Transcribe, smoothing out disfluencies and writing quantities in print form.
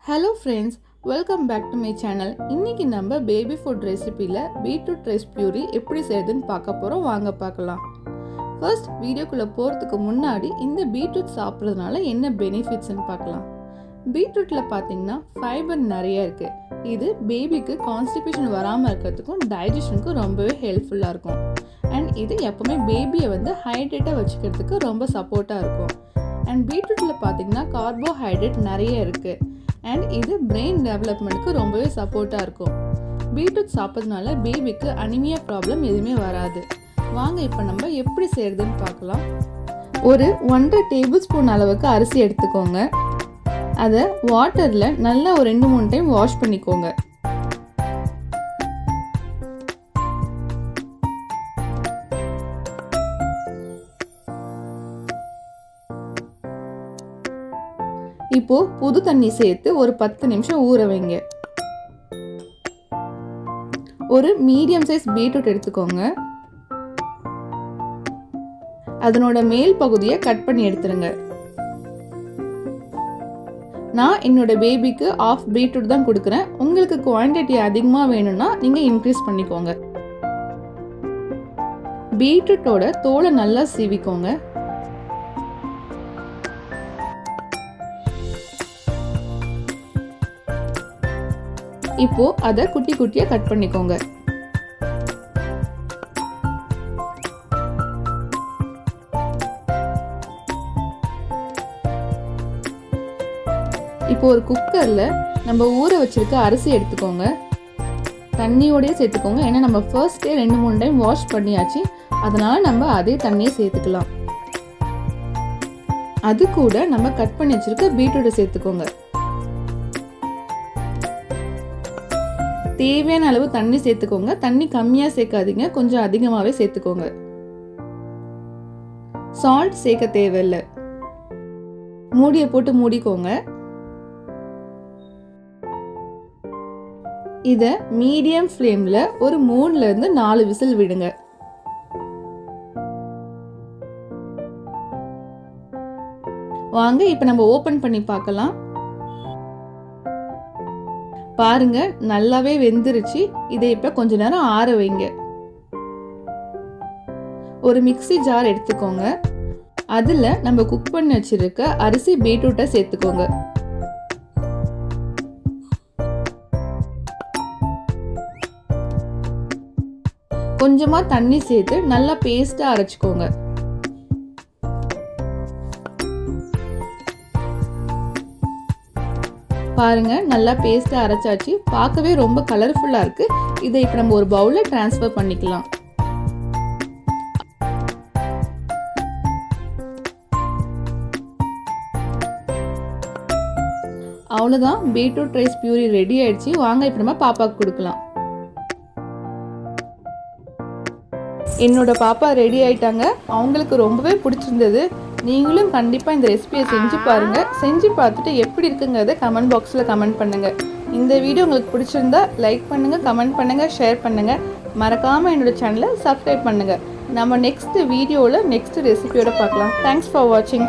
Hello friends, welcome back to my channel. இன்றைக்கி நம்ம baby food ரெசிப்பியில் பீட்ரூட் ரைஸ் பியூரி எப்படி செய்யுதுன்னு பார்க்க போகிறோம். வாங்க பார்க்கலாம். ஃபர்ஸ்ட் வீடியோக்குள்ளே போகிறதுக்கு முன்னாடி இந்த பீட்ரூட் சாப்பிட்றதுனால என்ன பெனிஃபிட்ஸ்ன்னு பார்க்கலாம். பீட்ரூட்டில் பார்த்தீங்கன்னா ஃபைபர் நிறைய இருக்குது. இது பேபிக்கு கான்ஸ்டிபேஷன் வராமல் இருக்கிறதுக்கும் டைஜஷனுக்கும் ரொம்பவே ஹெல்ப்ஃபுல்லாக இருக்கும். அண்ட் இது எப்போவுமே பேபியை ஹைட்ரேட்டாக வச்சுக்கிறதுக்கு ரொம்ப சப்போர்ட்டாக இருக்கும். அண்ட் பீட்ரூட்டில் பார்த்தீங்கன்னா கார்போஹைட்ரேட் நிறைய இருக்குது. அண்ட் இது பிரெயின் டெவலப்மெண்ட்டுக்கு ரொம்பவே சப்போர்ட்டாக இருக்கும். பீட்ரூட் சாப்பிட்றதுனால பேபிக்கு அனிமியா ப்ராப்ளம் எதுவுமே வராது. வாங்க இப்போ நம்ம எப்படி செய்கிறதுன்னு பார்க்கலாம். ஒரு 1.5 டேபிள் ஸ்பூன் அளவுக்கு அரிசி எடுத்துக்கோங்க. அதை வாட்டரில் நல்லா ஒரு 2-3 டைம் வாஷ் பண்ணிக்கோங்க. இப்போ புது தண்ணி சேர்த்து ஒரு 10 நிமிஷம் ஊற வைங்க. ஒரு மீடியம் சைஸ் பீட்ரூட் எடுத்துக்கோங்க. அதனோட மேல் பகுதியை கட் பண்ணி எடுத்துருங்க. நான் என்னோட பேபிக்கு 1/2 பீட்ரூட் தான் கொடுக்குறேன். உங்களுக்கு குவான்டிட்டி அதிகமாக வேணும்னா நீங்கள் இன்க்ரீஸ் பண்ணிக்கோங்க. பீட்ரூட்டோட தோலை நல்லா சீவிக்கோங்க. இப்போ அதை குட்டி குட்டியா கட் பண்ணிக்கோங்க. இப்போ ஒரு குக்கர்ல நம்ம ஊற வச்சிருக்க அரிசி எடுத்துக்கோங்க. தண்ணியோடய சேர்த்துக்கோங்க. ஏன்னா நம்ம ஃபர்ஸ்டே 2-3 டைம் வாஷ் பண்ணியாச்சு. அதனால நம்ம அதே தண்ணியை சேர்த்துக்கலாம். அது கூட நம்ம கட் பண்ணி வச்சிருக்க பீட்ரூட்டை சேர்த்துக்கோங்க. தேவையான அளவு தண்ணி சேர்த்துக்கோங்க. தண்ணி கம்மியாக சேர்க்காதீங்க, கொஞ்சம் அதிகமாகவே சேர்த்துக்கோங்க. சால்ட் சேர்க்க தேவையில்லை. மூடியை போட்டு மூடிக்கோங்க. இதை மீடியம் ஃப்ளேமில் ஒரு 3-4 விசில் விடுங்க. வாங்க இப்போ நம்ம ஓப்பன் பண்ணி பார்க்கலாம். பாருங்க, நல்லாவே வெந்துருச்சு. இதை இப்போ கொஞ்ச நேரம் ஆற வைங்க. ஒரு மிக்ஸி ஜார் எடுத்துக்கோங்க. அதில் நம்ம குக் பண்ணி வச்சிருக்க அரிசி பீட்ரூட்டை சேர்த்துக்கோங்க. கொஞ்சமாக தண்ணி சேர்த்து நல்லா பேஸ்ட்டாக அரைச்சிக்கோங்க. பாருங்க, நல்லா பேஸ்ட்டாக அரைச்சாச்சு. பார்க்கவே ரொம்ப கலர்ஃபுல்லாக இருக்கு. இதை இப்போ நம்ம ஒரு பவுலில் ட்ரான்ஸ்ஃபர் பண்ணிக்கலாம். அவ்வளோதான், பீட்ரூட் ரைஸ் பியூரி ரெடி ஆயிடுச்சு. வாங்க இப்போ நம்ம பாப்பாவுக்கு கொடுக்கலாம். என்னோட பாப்பா ரெடி ஆயிட்டாங்க. அவங்களுக்கு ரொம்பவே பிடிச்சிருந்தது. நீங்களும் கண்டிப்பாக இந்த ரெசிபியை செஞ்சு பாருங்கள். செஞ்சு பார்த்துட்டு எப்படி இருக்குங்கிறத கமெண்ட் பாக்ஸில் கமெண்ட் பண்ணுங்கள். இந்த வீடியோ உங்களுக்கு பிடிச்சிருந்தா லைக் பண்ணுங்கள், கமெண்ட் பண்ணுங்கள், ஷேர் பண்ணுங்கள். மறக்காமல் என்னோட சேனலை சப்ஸ்கிரைப் பண்ணுங்கள். நம்ம நெக்ஸ்ட் வீடியோவில் நெக்ஸ்ட் ரெசிபியோட பார்க்கலாம். தேங்க்ஸ் ஃபார் வாட்சிங்.